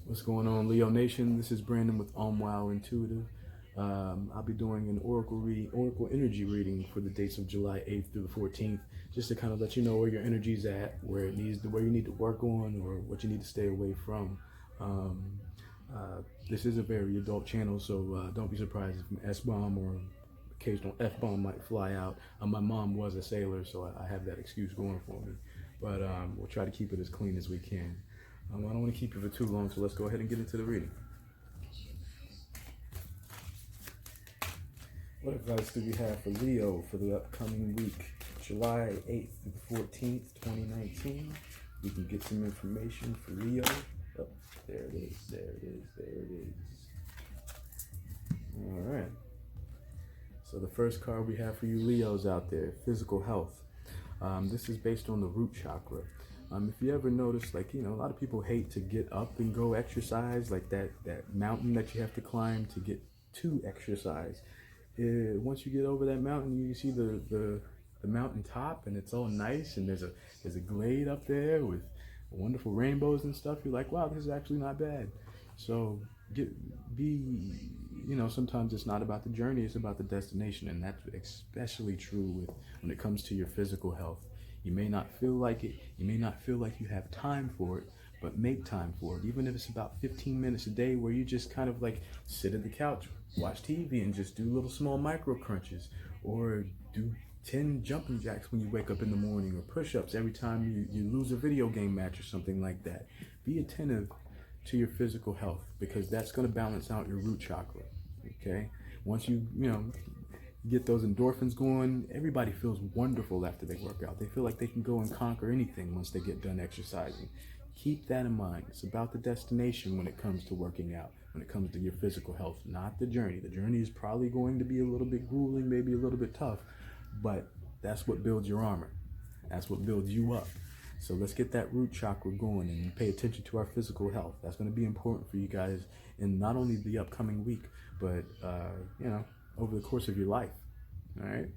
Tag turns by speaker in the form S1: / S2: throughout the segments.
S1: What's going on, Leo Nation? This is Brandon with Wow Intuitive. I'll be doing an Oracle energy reading for the dates of July 8th through the 14th, just to kind of let you know where your energy's at, where you need to work on, or what you need to stay away from. This is a very adult channel, so don't be surprised if an S-bomb or occasional F-bomb might fly out. My mom was a sailor, so I have that excuse going for me. But we'll try to keep it as clean as we can. I don't want to keep you for too long, so let's go ahead and get into the reading. What advice do we have for Leo for the upcoming week, July 8th through the 14th, 2019? We can get some information for Leo. Oh, there it is, there it is, there it is. All right. So the first card we have for you Leos out there, physical health. This is based on the root chakra. If you ever notice, like, a lot of people hate to get up and go exercise, like that mountain that you have to climb to get to exercise. Once you get over that mountain, you see the mountain top, and it's all nice, and there's a glade up there with wonderful rainbows and stuff. You're like, wow, this is actually not bad. So sometimes it's not about the journey, it's about the destination, and that's especially true when it comes to your physical health. You may not feel like it, you may not feel like you have time for it, but make time for it. Even if it's about 15 minutes a day where you just kind of like sit at the couch, watch TV, and just do little small micro crunches, or do 10 jumping jacks when you wake up in the morning, or push-ups every time you lose a video game match or something like that. Be attentive to your physical health, because that's going to balance out your root chakra. Okay, once you get those endorphins going, everybody feels wonderful after they work out. They feel like they can go and conquer anything once they get done exercising. Keep that in mind. It's about the destination when it comes to working out, when it comes to your physical health, not the journey. The journey is probably going to be a little bit grueling, maybe a little bit tough, but that's what builds your armor. That's what builds you up. So let's get that root chakra going and pay attention to our physical health. That's going to be important for you guys in not only the upcoming week, but over the course of your life. All right.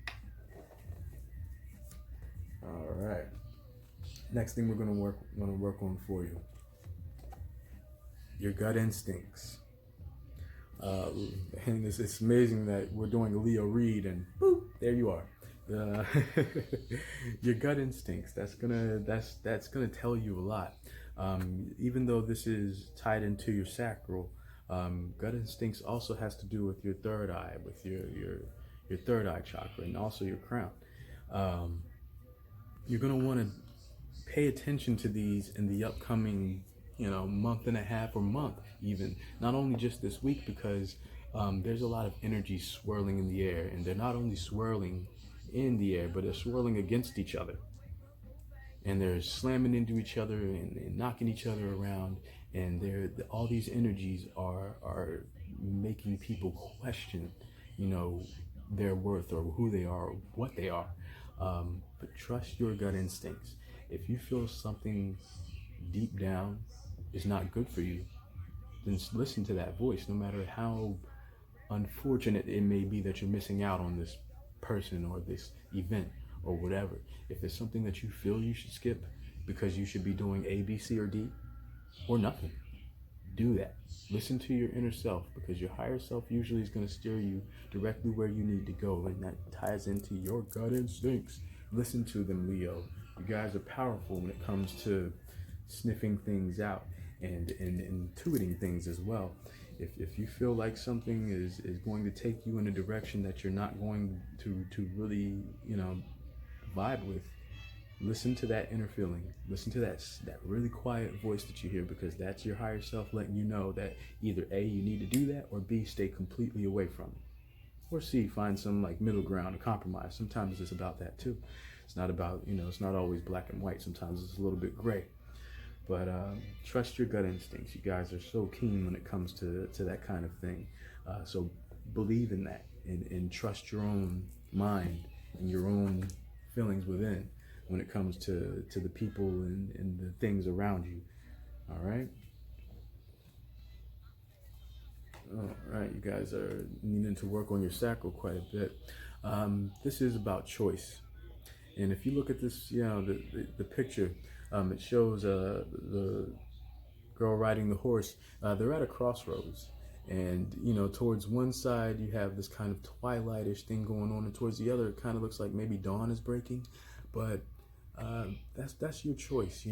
S1: All right. Next thing we're going to work on for you, your gut instincts. And it's amazing that we're doing a Leo read, and boop, there you are. Your gut instincts. That's gonna tell you a lot. Even though this is tied into your sacral, gut instincts also has to do with your third eye, with your third eye chakra, and also your crown. You're gonna want to pay attention to these in the upcoming, month and a half or month, even. Not only just this week, because there's a lot of energy swirling in the air, and they're not only swirling in the air, but they're swirling against each other, and they're slamming into each other and knocking each other around, and all these energies are making people question their worth, or who they are, or what they are. But trust your gut instincts. If you feel something deep down is not good for you, then listen to that voice, no matter how unfortunate it may be that you're missing out on this person or this event or whatever. If it's something that you feel you should skip because you should be doing A, B, C, or D, or nothing, do that. Listen to your inner self, because your higher self usually is going to steer you directly where you need to go, and that ties into your gut instincts. Listen to them, Leo. You guys are powerful when it comes to sniffing things out and intuiting things as well. If you feel like something is going to take you in a direction that you're not going to really vibe with, listen to that inner feeling. Listen to that really quiet voice that you hear, because that's your higher self letting you know that either A, you need to do that, or B, stay completely away from it, or C, find some like middle ground or compromise. Sometimes it's about that too. It's not about, it's not always black and white. Sometimes it's a little bit gray. But trust your gut instincts. You guys are so keen when it comes to that kind of thing. So believe in that, and trust your own mind and your own feelings within when it comes to the people and the things around you. All right? All right, you guys are needing to work on your sacral quite a bit. This is about choice. And if you look at this, the picture, it shows the girl riding the horse. They're at a crossroads, and towards one side you have this kind of twilightish thing going on, and towards the other it kind of looks like maybe dawn is breaking. But that's your choice.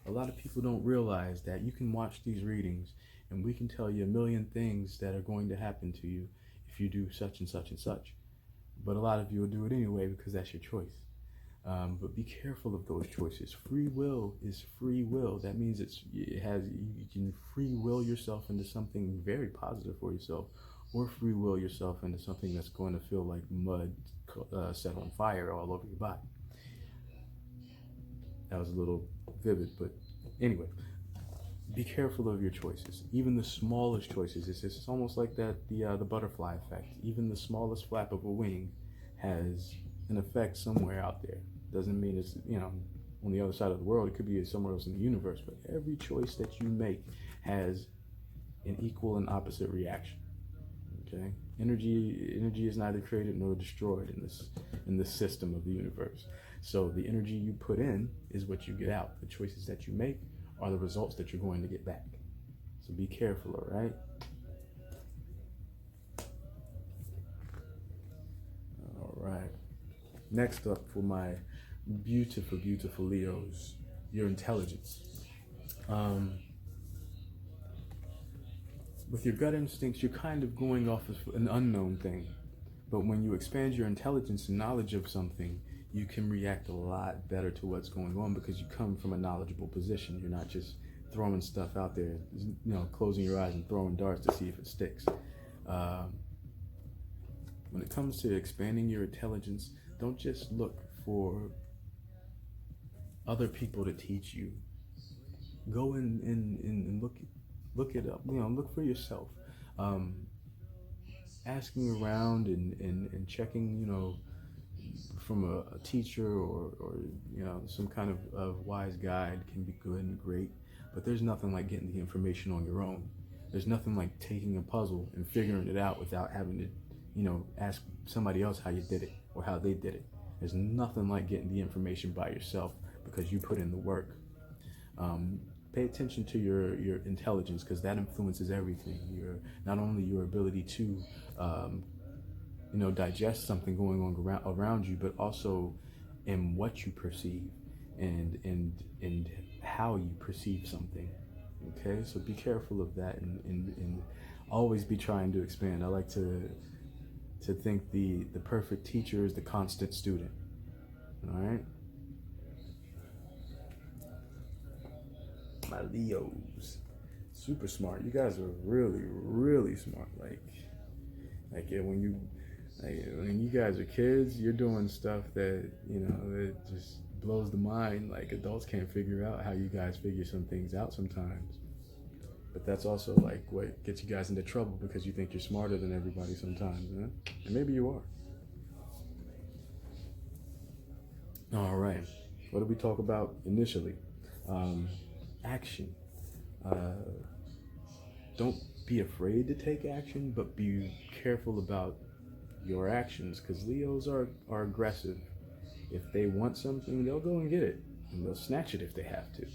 S1: A lot of people don't realize that you can watch these readings, and we can tell you a million things that are going to happen to you if you do such and such and such. But a lot of you will do it anyway because that's your choice. But be careful of those choices. Free will is free will. That means you can free will yourself into something very positive for yourself, or free will yourself into something that's going to feel like mud set on fire all over your body. That was a little vivid, but anyway, be careful of your choices. Even the smallest choices. It's almost like the butterfly effect. Even the smallest flap of a wing has an effect somewhere out there. Doesn't mean it's on the other side of the world. It could be somewhere else in the universe. But every choice that you make has an equal and opposite reaction. Okay, energy is neither created nor destroyed in this system of the universe. So the energy you put in is what you get out. The choices that you make are the results that you're going to get back. So be careful, all right? All right. Next up for my beautiful, beautiful Leos, your intelligence. With your gut instincts, you're kind of going off of an unknown thing. But when you expand your intelligence and knowledge of something, you can react a lot better to what's going on because you come from a knowledgeable position. You're not just throwing stuff out there, closing your eyes and throwing darts to see if it sticks. When it comes to expanding your intelligence, don't just look for other people to teach you. Go in and look it up. Look for yourself. Asking around and checking, from a teacher or some kind of wise guide can be good and great, but there's nothing like getting the information on your own. There's nothing like taking a puzzle and figuring it out without having to ask somebody else how you did it or how they did it. There's nothing like getting the information by yourself because you put in the work. Pay attention to your intelligence because that influences everything. Not only your ability to digest something going on around you, but also in what you perceive and how you perceive something. Okay, so be careful of that and always be trying to expand. I like to think the perfect teacher is the constant student. All right. My Leos, super smart. You guys are really, really smart. When you guys are kids, you're doing stuff that that just blows the mind. Like adults can't figure out how you guys figure some things out sometimes. But that's also like what gets you guys into trouble because you think you're smarter than everybody sometimes, huh? And maybe you are. All right. What did we talk about initially? Action. Don't be afraid to take action, but be careful about your actions because Leos are aggressive. If they want something, they'll go and get it, and they'll snatch it if they have to.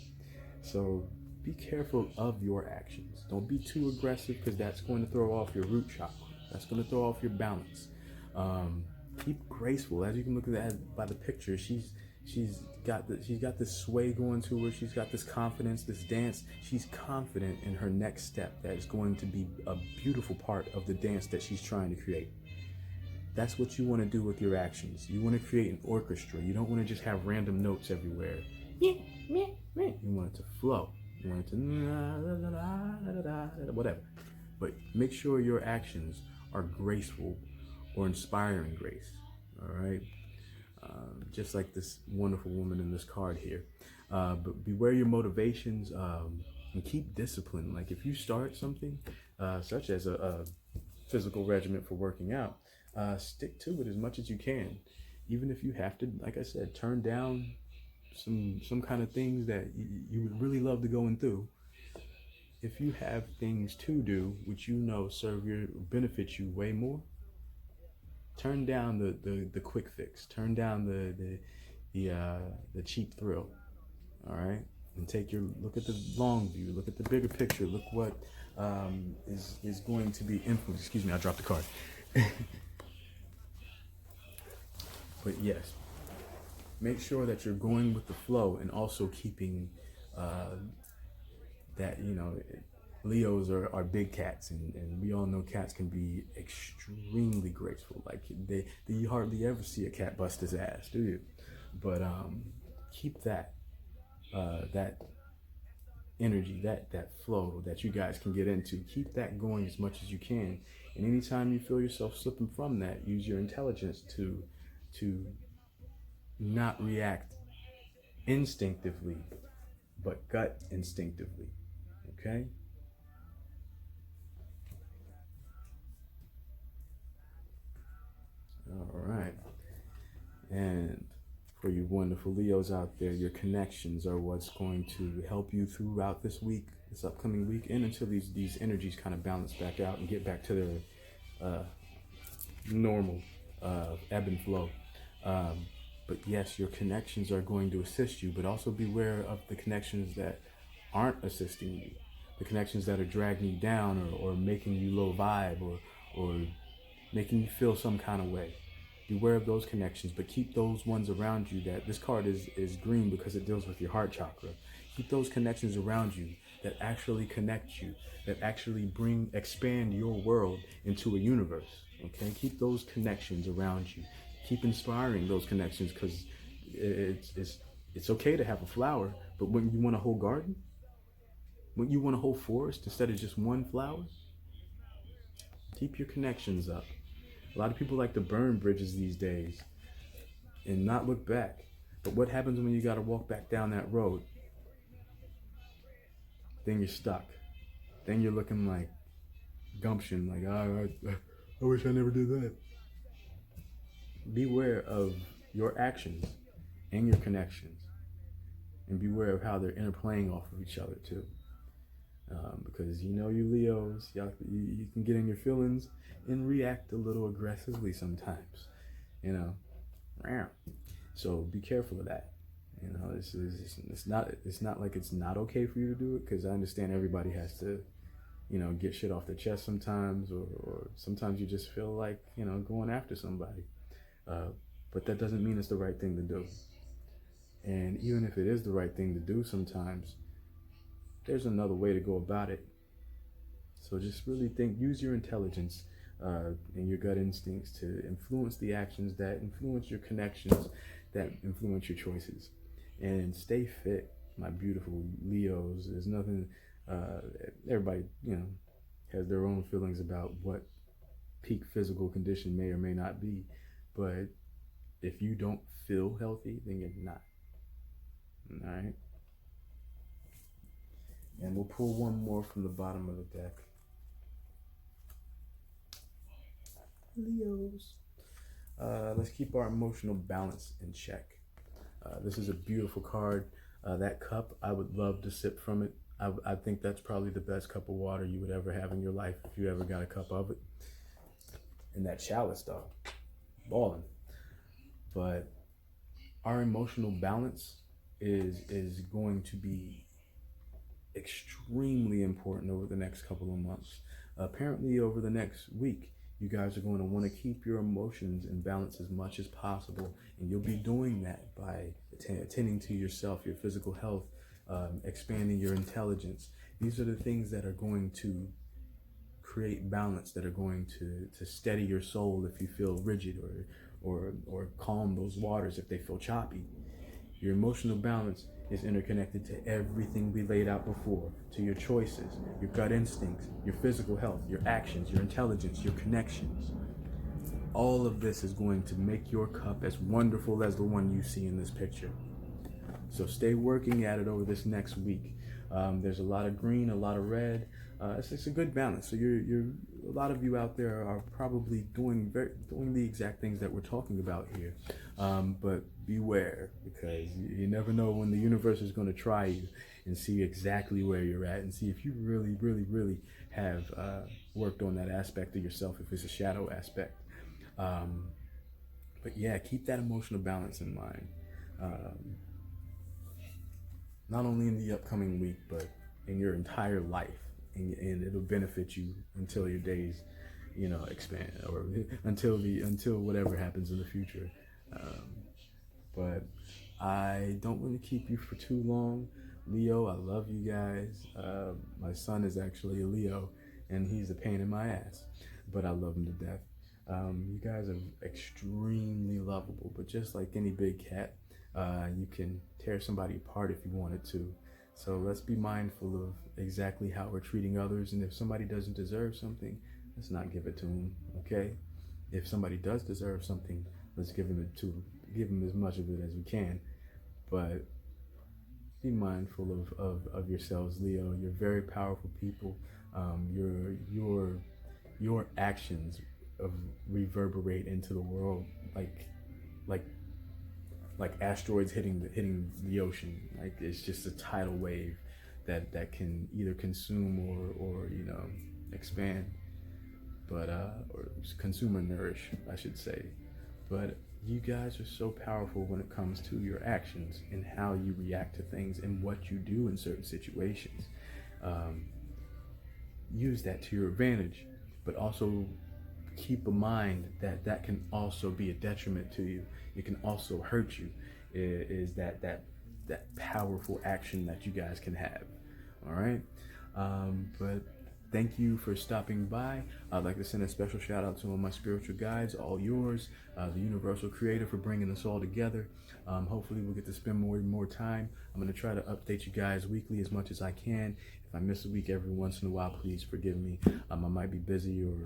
S1: So be careful of your actions. Don't be too aggressive because that's going to throw off your root chakra. That's going to throw off your balance. Keep graceful. As you can look at that by the picture, she's got this sway going to her. She's got this confidence, this dance. She's confident in her next step that is going to be a beautiful part of the dance that she's trying to create. That's what you want to do with your actions. You want to create an orchestra. You don't want to just have random notes everywhere. You want it to flow. You want it to whatever. But make sure your actions are graceful or inspiring grace. All right. Just like this wonderful woman in this card here. But beware your motivations and keep discipline. Like if you start something such as a physical regimen for working out, stick to it as much as you can. Even if you have to, like I said, turn down some kind of things that you would really love to go and do. If you have things to do which serve benefit you way more, turn down the quick fix. Turn down the cheap thrill. All right, and take your look at the long view, look at the bigger picture, look what is going to be influenced. Excuse me, I dropped the card. But yes, make sure that you're going with the flow and also keeping that, Leos are big cats, and we all know cats can be extremely graceful. Like you hardly ever see a cat bust his ass, do you? But keep that energy, that flow that you guys can get into. Keep that going as much as you can. And anytime you feel yourself slipping from that, use your intelligence to not react instinctively, but gut instinctively. Okay? All right. And for you wonderful Leos out there, your connections are what's going to help you throughout this week, this upcoming week, and until these energies kind of balance back out and get back to their normal ebb and flow. But yes, your connections are going to assist you, but also beware of the connections that aren't assisting you, the connections that are dragging you down or making you low vibe or making you feel some kind of way. Beware of those connections, but keep those ones around you. That this card is green because it deals with your heart chakra. Keep those connections around you that actually connect you, that actually expand your world into a universe. Okay, keep those connections around you. Keep inspiring those connections, because it's okay to have a flower, but when you want a whole garden, when you want a whole forest instead of just one flower, keep your connections up. A lot of people like to burn bridges these days and not look back. But what happens when you got to walk back down that road? Then you're stuck. Then you're looking like gumption, like, I wish I never did that. Beware of your actions and your connections, and beware of how they're interplaying off of each other too. Because you Leos, you can get in your feelings and react a little aggressively sometimes, So be careful of that. It's not like it's not okay for you to do it, because I understand everybody has to, get shit off their chest sometimes, or sometimes you just feel like, going after somebody. But that doesn't mean it's the right thing to do. And even if it is the right thing to do, sometimes there's another way to go about it. So just really use your intelligence and your gut instincts to influence the actions that influence your connections, that influence your choices. And stay fit, my beautiful Leos. There's nothing, everybody, has their own feelings about what peak physical condition may or may not be. But if you don't feel healthy, then you're not. All right? And we'll pull one more from the bottom of the deck. Leos. Let's keep our emotional balance in check. This is a beautiful card. That cup, I would love to sip from it. I think that's probably the best cup of water you would ever have in your life, if you ever got a cup of it. And that chalice, though, balling. But our emotional balance is going to be extremely important over the next couple of months. Apparently, over the next week, you guys are going to want to keep your emotions in balance as much as possible, and you'll be doing that by attending to yourself, your physical health, expanding your intelligence. These are the things that are going to create balance, that are going to steady your soul if you feel rigid, or calm those waters if they feel choppy. Your emotional balance is interconnected to everything we laid out before, to your choices, your gut instincts, your physical health, your actions, your intelligence, your connections. All of this is going to make your cup as wonderful as the one you see in this picture. So stay working at it over this next week. There's a lot of green, a lot of red. It's a good balance. So a lot of you out there are probably doing the exact things that we're talking about here. But beware, because you never know when the universe is going to try you and see exactly where you're at, and see if you really, really, really have worked on that aspect of yourself, if it's a shadow aspect. But yeah, keep that emotional balance in mind. not only in the upcoming week, but in your entire life, and it'll benefit you until your days, expand, or until whatever happens in the future. Um, but I don't want to keep you for too long. Leo, I love you guys. My son is actually a Leo, and he's a pain in my ass, but I love him to death. You guys are extremely lovable, but just like any big cat, you can tear somebody apart if you wanted to. So let's be mindful of exactly how we're treating others, and if somebody doesn't deserve something, let's not give it to them. Okay? If somebody does deserve something, let's give them as much of it as we can. But be mindful of yourselves, Leo. You're very powerful people. Your actions of reverberate into the world like like asteroids hitting the ocean. Like it's just a tidal wave that can either consume or expand, but or consume or nourish, I should say. But you guys are so powerful when it comes to your actions and how you react to things and what you do in certain situations. Um, Use that to your advantage, but also keep in mind that that can also be a detriment to you. It can also hurt you. Is that powerful action that you guys can have? All right, but thank you for stopping by. I'd like to send a special shout out to all my spiritual guides, all yours, the Universal Creator, for bringing us all together. Hopefully we'll get to spend more time. I'm going to try to update you guys weekly as much as I can. If I miss a week every once in a while, please forgive me. I might be busy or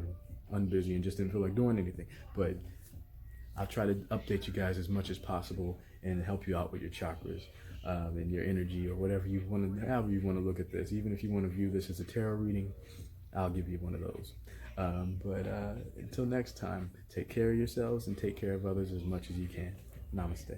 S1: unbusy and just didn't feel like doing anything. But I'll try to update you guys as much as possible and help you out with your chakras and your energy, or whatever you want to, however you want to look at this. Even if you want to view this as a tarot reading, I'll give you one of those. But until next time, take care of yourselves and take care of others as much as you can. Namaste.